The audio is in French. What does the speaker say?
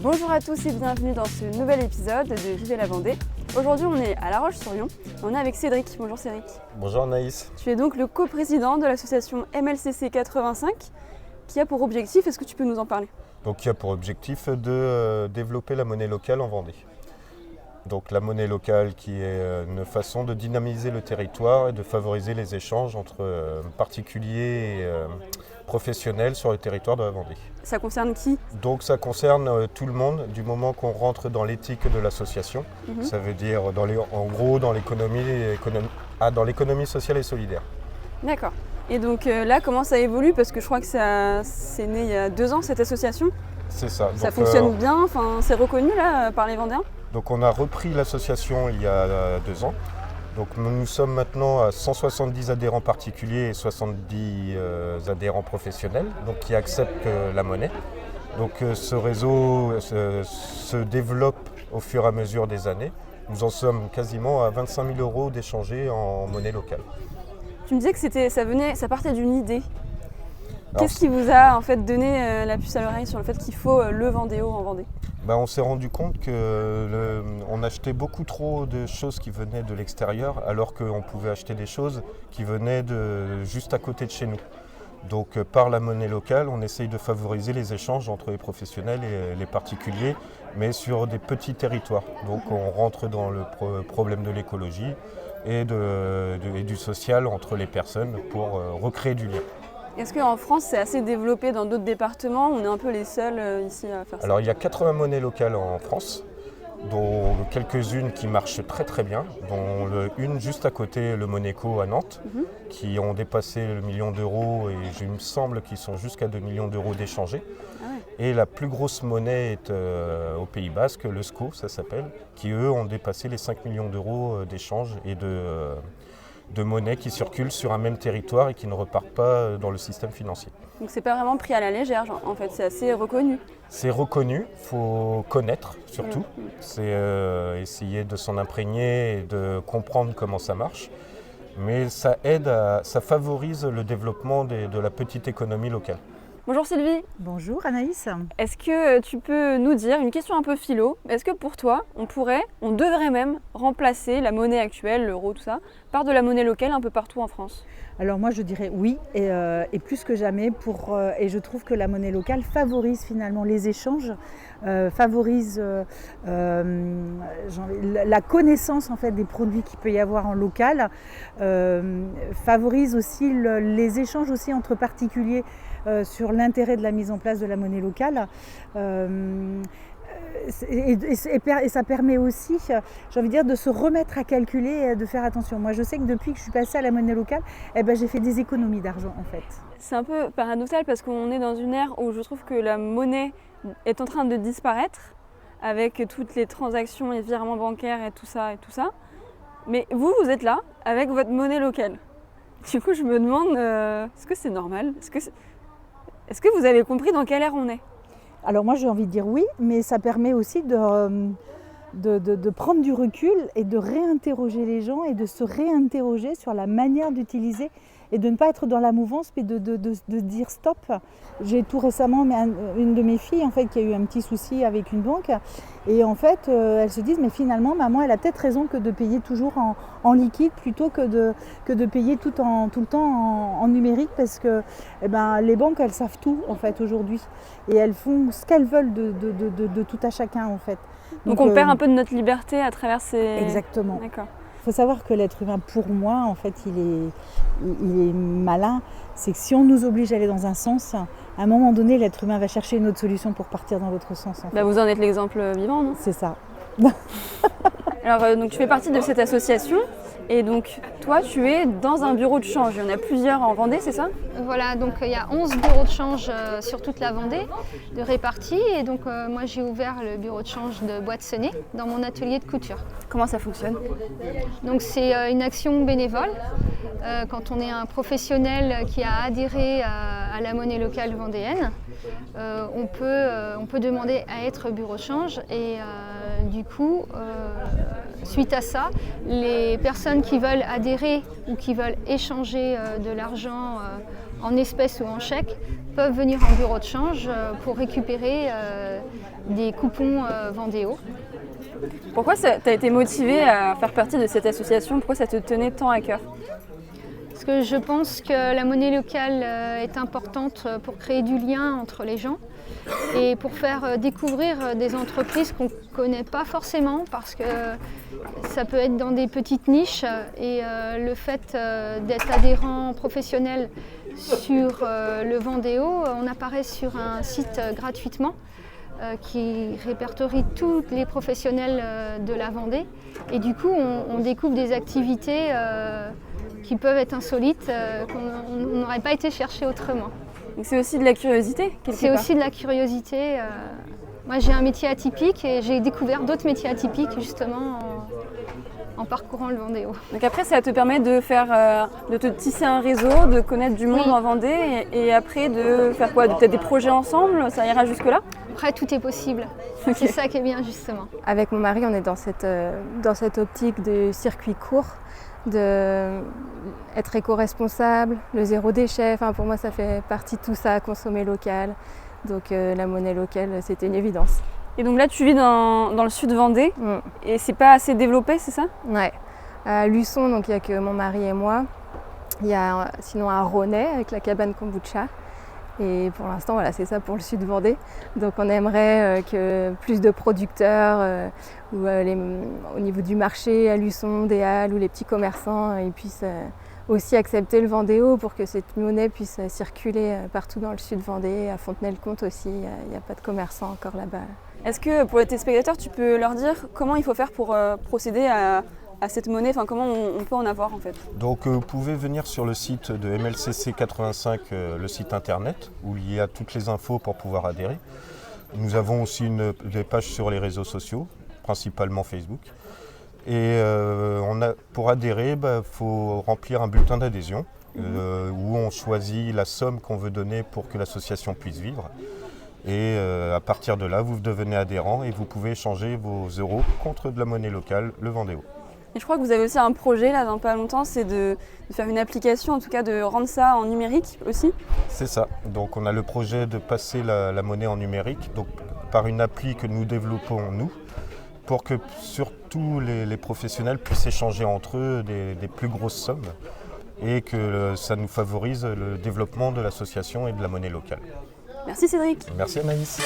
Bonjour à tous et bienvenue dans ce nouvel épisode de Vivez la Vendée. Aujourd'hui on est à La Roche-sur-Yon, on est avec Cédric. Bonjour Cédric. Bonjour Anaïs. Tu es donc le coprésident de l'association MLCC 85 qui a pour objectif, est-ce que tu peux nous en parler? Donc qui a pour objectif de développer la monnaie locale en Vendée. Donc la monnaie locale qui est une façon de dynamiser le territoire et de favoriser les échanges entre particuliers et professionnels sur le territoire de la Vendée. Ça concerne qui? Donc ça concerne tout le monde du moment qu'on rentre dans l'éthique de l'association. Ça veut dire en gros dans l'économie sociale et solidaire. D'accord. Et donc là, comment ça évolue? Parce que je crois que c'est né il y a 2 ans cette association. C'est ça. Ça Donc, fonctionne bien, c'est reconnu là par les Vendéens? Donc on a repris l'association il y a 2 ans. Donc nous sommes maintenant à 170 adhérents particuliers et 70 adhérents professionnels donc qui acceptent la monnaie. Donc ce réseau se développe au fur et à mesure des années. Nous en sommes quasiment à 25 000 € d'échangés en monnaie locale. Tu me disais que ça partait d'une idée. Qu'est-ce qui vous a en fait donné la puce à l'oreille sur le fait qu'il faut le Vendéo en Vendée? On s'est rendu compte qu'on achetait beaucoup trop de choses qui venaient de l'extérieur alors qu'on pouvait acheter des choses qui venaient juste à côté de chez nous. Donc par la monnaie locale, on essaye de favoriser les échanges entre les professionnels et les particuliers, mais sur des petits territoires. Donc on rentre dans le problème de l'écologie et du social entre les personnes pour recréer du lien. Est-ce qu'en France, c'est assez développé dans d'autres départements? On est un peu les seuls ici à faire ça. Alors il y a 80 monnaies locales en France, dont quelques-unes qui marchent très très bien, dont une juste à côté, le Monaco à Nantes, qui ont dépassé le million d'euros et il me semble qu'ils sont jusqu'à 2 millions d'euros d'échangés. Ah ouais. Et la plus grosse monnaie est au Pays Basque, le SCO ça s'appelle, qui eux ont dépassé les 5 millions d'euros d'échanges et de monnaie qui circulent sur un même territoire et qui ne repartent pas dans le système financier. Donc c'est pas vraiment pris à la légère, en fait, c'est assez reconnu. C'est reconnu, il faut connaître surtout. C'est essayer de s'en imprégner et de comprendre comment ça marche. Mais ça favorise le développement de la petite économie locale. Bonjour Sylvie. Bonjour Anaïs. Est-ce que tu peux nous dire, une question un peu philo, est-ce que pour toi, on devrait même remplacer la monnaie actuelle, l'euro, tout ça, par de la monnaie locale un peu partout en France? Alors moi je dirais oui et plus que jamais et je trouve que la monnaie locale favorise finalement les échanges, favorise la connaissance en fait des produits qu'il peut y avoir en local, favorise aussi les échanges aussi entre particuliers sur l'intérêt de la mise en place de la monnaie locale. Et ça permet aussi, j'ai envie de dire, de se remettre à calculer et de faire attention. Moi, je sais que depuis que je suis passée à la monnaie locale, j'ai fait des économies d'argent en fait. C'est un peu paradoxal parce qu'on est dans une ère où je trouve que la monnaie est en train de disparaître avec toutes les transactions et virements bancaires et tout ça. Mais vous êtes là avec votre monnaie locale. Du coup, je me demande, est-ce que c'est normal? Est-ce que vous avez compris dans quelle ère on est? Alors moi j'ai envie de dire oui, mais ça permet aussi de prendre du recul et de réinterroger les gens et de se réinterroger sur la manière d'utiliser et de ne pas être dans la mouvance mais de dire stop. J'ai tout récemment une de mes filles en fait, qui a eu un petit souci avec une banque et en fait elles se disent mais finalement maman elle a peut-être raison que de payer toujours en liquide plutôt que de payer tout le temps en numérique parce que les banques elles savent tout en fait aujourd'hui et elles font ce qu'elles veulent de tout à chacun en fait. Donc on perd un peu de notre liberté à travers ces... Exactement. D'accord. Il faut savoir que l'être humain, pour moi, en fait, il est malin. C'est que si on nous oblige à aller dans un sens, à un moment donné, l'être humain va chercher une autre solution pour partir dans l'autre sens. En fait. Vous en êtes l'exemple vivant, non? C'est ça. Alors, donc, tu fais partie de cette association et donc toi, tu es dans un bureau de change. Il y en a plusieurs en Vendée, c'est ça? Voilà, donc il y a 11 bureaux de change sur toute la Vendée, de répartis. Et donc moi, j'ai ouvert le bureau de change de Boîte-Senez dans mon atelier de couture. Comment ça fonctionne? Donc c'est une action bénévole. Quand on est un professionnel qui a adhéré à la monnaie locale vendéenne, on peut demander à être bureau de change et du coup, suite à ça, les personnes qui veulent adhérer ou qui veulent échanger de l'argent en espèces ou en chèques, peuvent venir en bureau de change pour récupérer des coupons Vendéo. Pourquoi tu as été motivée à faire partie de cette association? Pourquoi ça te tenait tant à cœur? Parce que je pense que la monnaie locale est importante pour créer du lien entre les gens et pour faire découvrir des entreprises qu'on ne connaît pas forcément, parce que ça peut être dans des petites niches et le fait d'être adhérent professionnel sur le Vendéo, on apparaît sur un site gratuitement qui répertorie tous les professionnels de la Vendée, et du coup on découvre des activités qui peuvent être insolites, qu'on n'aurait pas été chercher autrement. Donc c'est aussi de la curiosité quelque C'est part. aussi de la curiosité. Moi j'ai un métier atypique et j'ai découvert d'autres métiers atypiques justement en parcourant le Vendéo. Donc après ça te permet de te tisser un réseau, de connaître du monde Oui. en Vendée et après de faire quoi? Peut-être des projets ensemble, ça ira jusque là? Après tout est possible. Ok. C'est ça qui est bien justement. Avec mon mari, on est dans cette optique de circuit court, d'être éco-responsable, le zéro déchet. Enfin, pour moi, ça fait partie de tout ça, consommer local. Donc la monnaie locale, c'était une évidence. Et donc là tu vis dans le sud Vendée Mm. et c'est pas assez développé, c'est ça? Ouais. À Luçon, donc il n'y a que mon mari et moi. Il y a sinon un Rhônay avec la cabane kombucha. Et pour l'instant, voilà, c'est ça pour le sud Vendée. Donc on aimerait que plus de producteurs au niveau du marché à Luçon, des Halles ou les petits commerçants, ils puissent aussi accepter le Vendéo pour que cette monnaie puisse circuler partout dans le sud Vendée. À Fontenay-le-Comte aussi, il n'y a pas de commerçants encore là-bas. Est-ce que pour les téléspectateurs tu peux leur dire comment il faut faire pour procéder à cette monnaie, enfin comment on peut en avoir en fait? Donc vous pouvez venir sur le site de MLCC 85, le site internet, où il y a toutes les infos pour pouvoir adhérer. Nous avons aussi des pages sur les réseaux sociaux, principalement Facebook. Et pour adhérer, faut remplir un bulletin d'adhésion où on choisit la somme qu'on veut donner pour que l'association puisse vivre. Et à partir de là, vous devenez adhérent et vous pouvez échanger vos euros contre de la monnaie locale, le Vendéo. Et je crois que vous avez aussi un projet là dans pas longtemps, c'est de faire une application, en tout cas de rendre ça en numérique aussi. C'est ça. Donc on a le projet de passer la monnaie en numérique, donc par une appli que nous développons nous, pour que surtout les professionnels puissent échanger entre eux des plus grosses sommes et que ça nous favorise le développement de l'association et de la monnaie locale. Merci Cédric. Merci Anaïs.